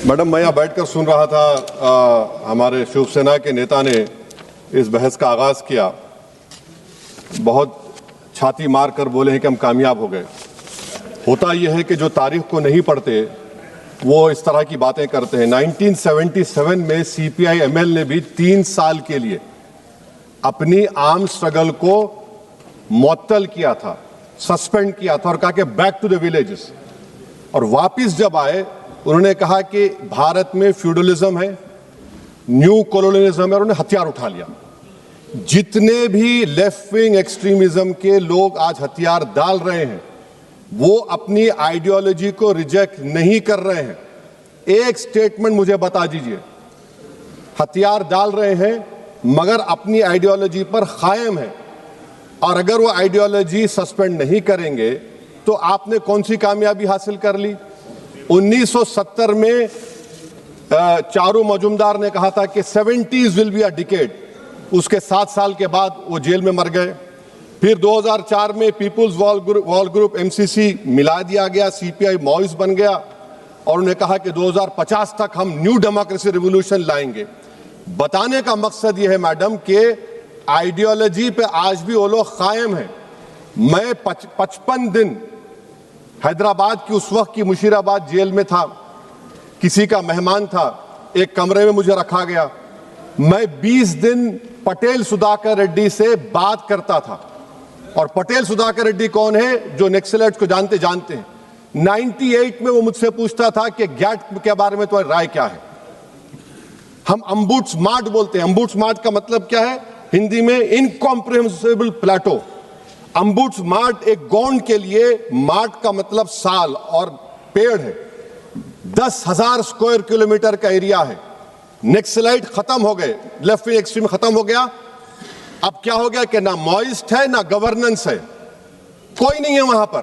Madam, मैं यहाँ बैठकर सुन रहा था हमारे शिवसेना के नेता ने इस बहस का आगाज किया। बहुत छाती मार कर बोले हैं कि हम कामयाब हो गए। होता यह है कि जो तारीख को नहीं पढ़ते वो इस तरह की बातें करते हैं। 1977 में सीपीआई एमएल ने भी 3 साल के लिए अपनी आर्म स्ट्रगल को मुअत्तल किया था, सस्पेंड किया था और कहा कि बैक टू द विलेजेस। और वापिस जब आए उन्होंने कहा कि भारत में फ्यूडलिज्म है, न्यू कॉलोनियलिज्म है, और उन्होंने हथियार उठा लिया। जितने भी लेफ्ट विंग एक्सट्रीमिज्म के लोग आज हथियार डाल रहे हैं वो अपनी आइडियोलॉजी को रिजेक्ट नहीं कर रहे हैं। एक स्टेटमेंट मुझे बता दीजिए, हथियार डाल रहे हैं मगर अपनी आइडियोलॉजी पर कायम है, और अगर वो आइडियोलॉजी सस्पेंड नहीं करेंगे तो आपने कौन सी कामयाबी हासिल कर ली? 1970 में चारू मजुमदार ने कहा था कि 70s will be a decade. उसके 7 साल के बाद वो जेल में मर गए। फिर 2004 में पीपुल्स वॉल ग्रुप एमसीसी मिला दिया गया, सीपीआई माओइस्ट बन गया, और उन्होंने कहा कि 2050 तक हम न्यू डेमोक्रेसी रिवॉल्यूशन लाएंगे। बताने का मकसद यह है मैडम कि आइडियोलॉजी पे आज भी वो लोग कायम हैं। मैं 55 दिन हैदराबाद की उस वक्त की मुशीराबाद जेल में था, किसी का मेहमान था, एक कमरे में मुझे रखा गया। मैं 20 दिन पटेल सुधाकर रेड्डी से बात करता था, और पटेल सुधाकर रेड्डी कौन है? जो नक्सलाइट्स को जानते हैं। 98 में वो मुझसे पूछता था कि गैट के बारे में तुम्हारी राय क्या है। हम अम्बुड्समार्ट बोलते हैं। अम्बुड्समार्ट का मतलब क्या है हिंदी में? इनकॉम्प्रिहेंसिबल प्लेटो। अम्बुड्समार्ट एक गोंड के लिए मार्ट का मतलब साल और पेड़ है। 10,000 स्क्वायर किलोमीटर का एरिया है। नक्सलाइट खत्म हो गए, लेफ्ट विंग एक्सट्रीम खत्म हो गया। अब क्या हो गया कि ना माओइस्ट है ना गवर्नेंस है, कोई नहीं है वहां पर।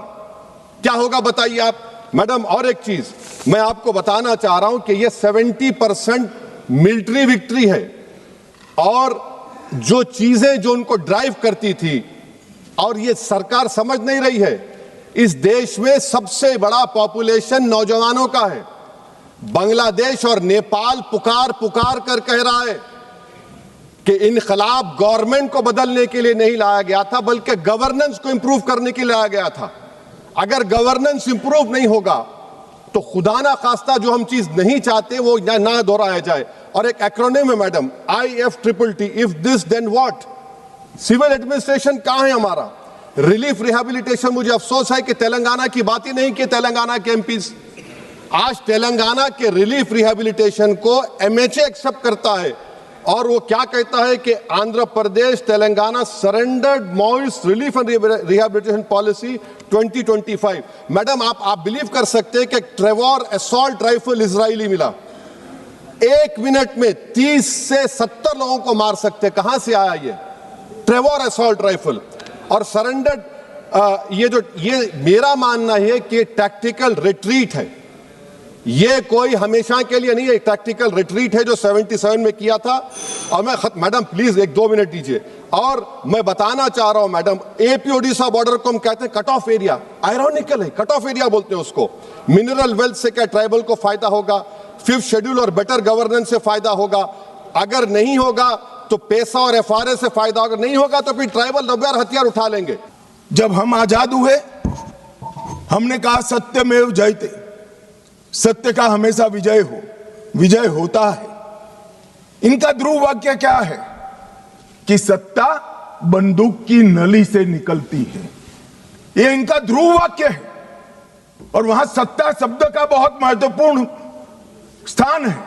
क्या होगा बताइए आप मैडम। और एक चीज मैं आपको बताना चाह रहा हूं कि यह 70% मिलिट्री विक्ट्री है, और जो चीजें जो उनको ड्राइव करती थी, और ये सरकार समझ नहीं रही है, इस देश में सबसे बड़ा पॉपुलेशन नौजवानों का है। बांग्लादेश और नेपाल पुकार कर कह रहा है कि इनकलाब गवर्नमेंट को बदलने के लिए नहीं लाया गया था, बल्कि गवर्नेंस को इंप्रूव करने के लिए लाया गया था। अगर गवर्नेंस इंप्रूव नहीं होगा तो खुदा ना खास्ता जो हम चीज नहीं चाहते वो ना दोहराया जाए। और एक एक्रोनिम है madam, IFTTT, if this then what. Civil administration कहां है हमारा? Relief rehabilitation. मुझे अफसोस है कि तेलंगाना की बात ही नहीं की तेलंगाना के एमपीज। आज तेलंगाना के रिलीफ रिहेबिलिटेशन को MHA एक्सेप्ट करता है, और वो क्या कहता है कि Andhra Pradesh Telangana surrendered Maoist relief and rehabilitation policy 2025। Madam आप बिलीव कर सकते हैं कि ट्रेवर असॉल्ट राइफल इजरायली मिला, 1 मिनट में 30 से 70 लोगों को मार सकते। कहां से आया ये ट्रेवर असॉल्ट राइफल? और सरेंडर्ड ये मेरा मानना है कि टैक्टिकल रिट्रीट है। ये कोई हमेशा के लिए नहीं है, टैक्टिकल रिट्रीट है जो 77 में किया था। और मैं मैडम प्लीज 1-2 मिनट दीजिए। और मैं बताना चाह रहा हूं मैडम, AP ओडिशा बॉर्डर को हम कहते हैं कट ऑफ एरिया। आयरॉनिकल है, कट ऑफ एरिया बोलते हैं उसको। मिनरल वेल्थ से क्या ट्राइबल को फायदा होगा? 5th शेड्यूल और बेटर गवर्नेंस से फायदा होगा। अगर नहीं होगा तो पैसा और FRA से फायदा होगा, नहीं होगा तो फिर ट्राइबल नब्बे हथियार उठा लेंगे। जब हम आजाद हुए हमने कहा सत्यमेव जयते, सत्य का हमेशा विजय हो, विजय होता है। इनका ध्रुव वाक्य क्या है कि सत्ता बंदूक की नली से निकलती है। ये इनका ध्रुव वाक्य है, और वहां सत्ता शब्द का बहुत महत्वपूर्ण स्थान है।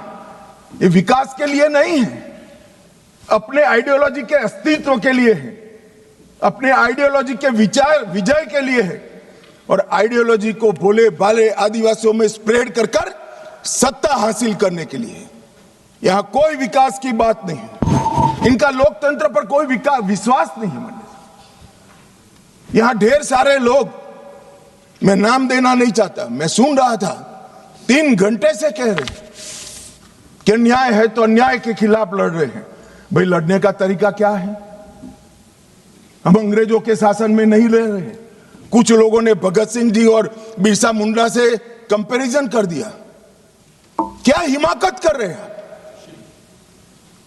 ये विकास के लिए नहीं है, अपने आइडियोलॉजी के अस्तित्व के लिए है, अपने आइडियोलॉजी के विचार विजय के लिए है, और आइडियोलॉजी को भोले भाले आदिवासियों में स्प्रेड कर सत्ता हासिल करने के लिए। यहां कोई विकास की बात नहीं है। इनका लोकतंत्र पर कोई विश्वास नहीं है। यहां ढेर सारे लोग, मैं नाम देना नहीं चाहता, मैं सुन रहा था 3 घंटे से कह रहे हैं कि अन्याय है तो अन्याय के खिलाफ लड़ रहे हैं। भाई लड़ने का तरीका क्या है? हम अंग्रेजों के शासन में नहीं रह रहे हैं। कुछ लोगों ने भगत सिंह जी और बिरसा मुंडा से कंपैरिजन कर दिया। क्या हिमाकत कर रहे हैं?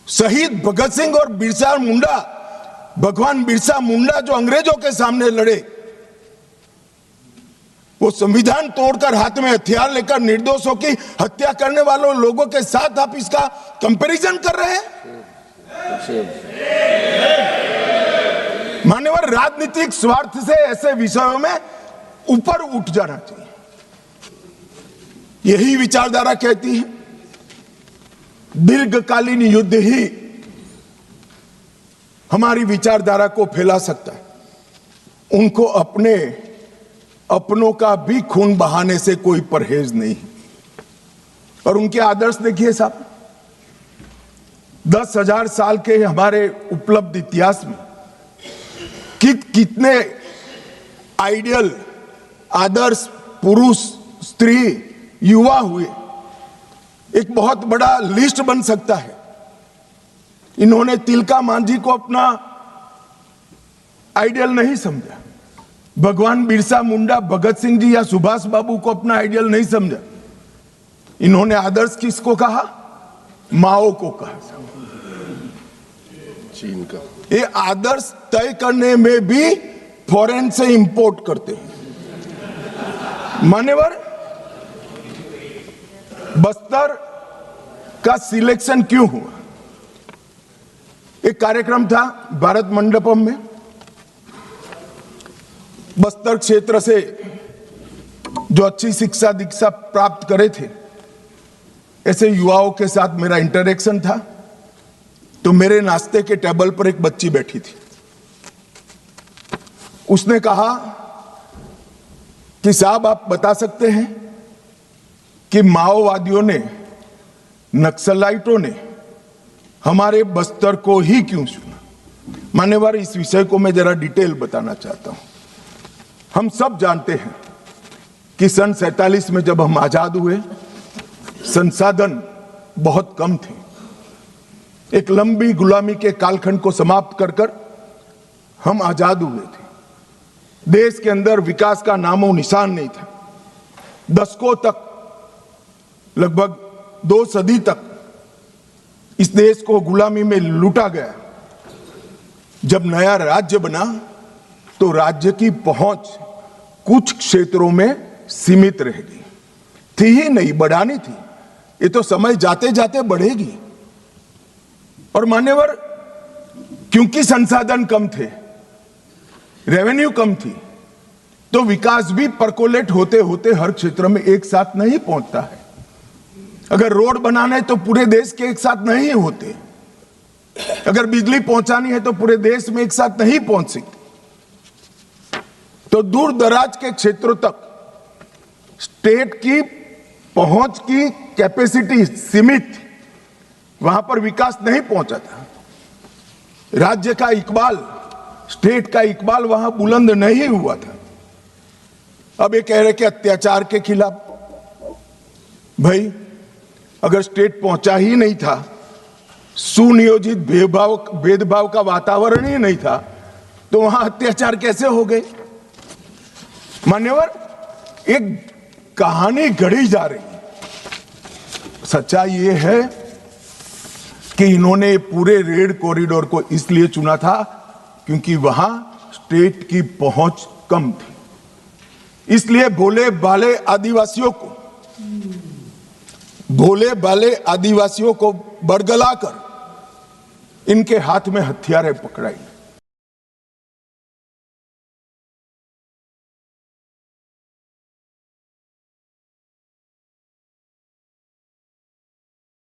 शहीद भगत सिंह और बिरसा मुंडा, भगवान बिरसा मुंडा जो अंग्रेजों के सामने लड़े, वो संविधान तोड़कर हाथ में हथियार लेकर निर्दोषों की हत्या करने वालों लोगों के साथ आप इसका कंपैरिजन कर रहे हैं? मान्यवर, राजनीतिक स्वार्थ से ऐसे विषयों में ऊपर उठ जाना चाहिए। यही विचारधारा कहती है दीर्घकालीन युद्ध ही हमारी विचारधारा को फैला सकता है। उनको अपनों का भी खून बहाने से कोई परहेज नहीं। और उनके आदर्श देखिए साहब, 10,000 साल के हमारे उपलब्ध इतिहास में कितने आइडियल आदर्श पुरुष, स्त्री, युवा हुए, एक बहुत बड़ा लिस्ट बन सकता है। इन्होंने तिलका मांझी को अपना आइडियल नहीं समझा, भगवान बिरसा मुंडा, भगत सिंह जी या सुभाष बाबू को अपना आइडियल नहीं समझा। इन्होंने आदर्श किसको कहा? माओ को कहा। चीन का ये आदर्श तय करने में भी फॉरेन से इंपोर्ट करते हैं। मान्यवर, बस्तर का सिलेक्शन क्यों हुआ? एक कार्यक्रम था भारत मंडपम में, बस्तर क्षेत्र से जो अच्छी शिक्षा दीक्षा प्राप्त करे थे ऐसे युवाओं के साथ मेरा इंटरेक्शन था। तो मेरे नाश्ते के टेबल पर एक बच्ची बैठी थी। उसने कहा कि साहब, आप बता सकते हैं कि माओवादियों ने, नक्सलाइटों ने हमारे बस्तर को ही क्यों चुना? मान्यवर, इस विषय को मैं जरा डिटेल बताना चाहता हूं। हम सब जानते हैं कि सन 47 में जब हम आजाद हुए, संसाधन बहुत कम थे। एक लंबी गुलामी के कालखंड को समाप्त कर कर हम आजाद हुए थे। देश के अंदर विकास का नामो निशान नहीं था। दशकों तक, लगभग 2 सदी तक इस देश को गुलामी में लूटा गया। जब नया राज्य बना तो राज्य की पहुंच कुछ क्षेत्रों में सीमित रह गई थी ही नहीं, बढ़ानी थी। ये तो समय जाते जाते बढ़ेगी। और मान्यवर, क्योंकि संसाधन कम थे, रेवेन्यू कम थी, तो विकास भी परकोलेट होते होते हर क्षेत्र में एक साथ नहीं पहुंचता है। अगर रोड बनाने तो पूरे देश के एक साथ नहीं होते, अगर बिजली पहुंचानी है तो पूरे देश में एक साथ नहीं पहुंच सकती। तो दूर दराज के क्षेत्रों तक स्टेट की पहुंच की कैपेसिटी सीमित, वहां पर विकास नहीं पहुंचा था। राज्य का इकबाल, स्टेट का इकबाल वहां बुलंद नहीं हुआ था। अब ये कह रहे कि अत्याचार के खिलाफ, भाई अगर स्टेट पहुंचा ही नहीं था, सुनियोजित भेदभाव का वातावरण ही नहीं था, तो वहां अत्याचार कैसे हो गए? मान्यवर, एक कहानी गढ़ी जा रही है। सच्चाई ये है कि इन्होंने पूरे रेड कॉरिडोर को इसलिए चुना था क्योंकि वहां स्टेट की पहुंच कम थी। इसलिए भोले भाले आदिवासियों को बरगलाकर इनके हाथ में हथियारें पकड़ाई।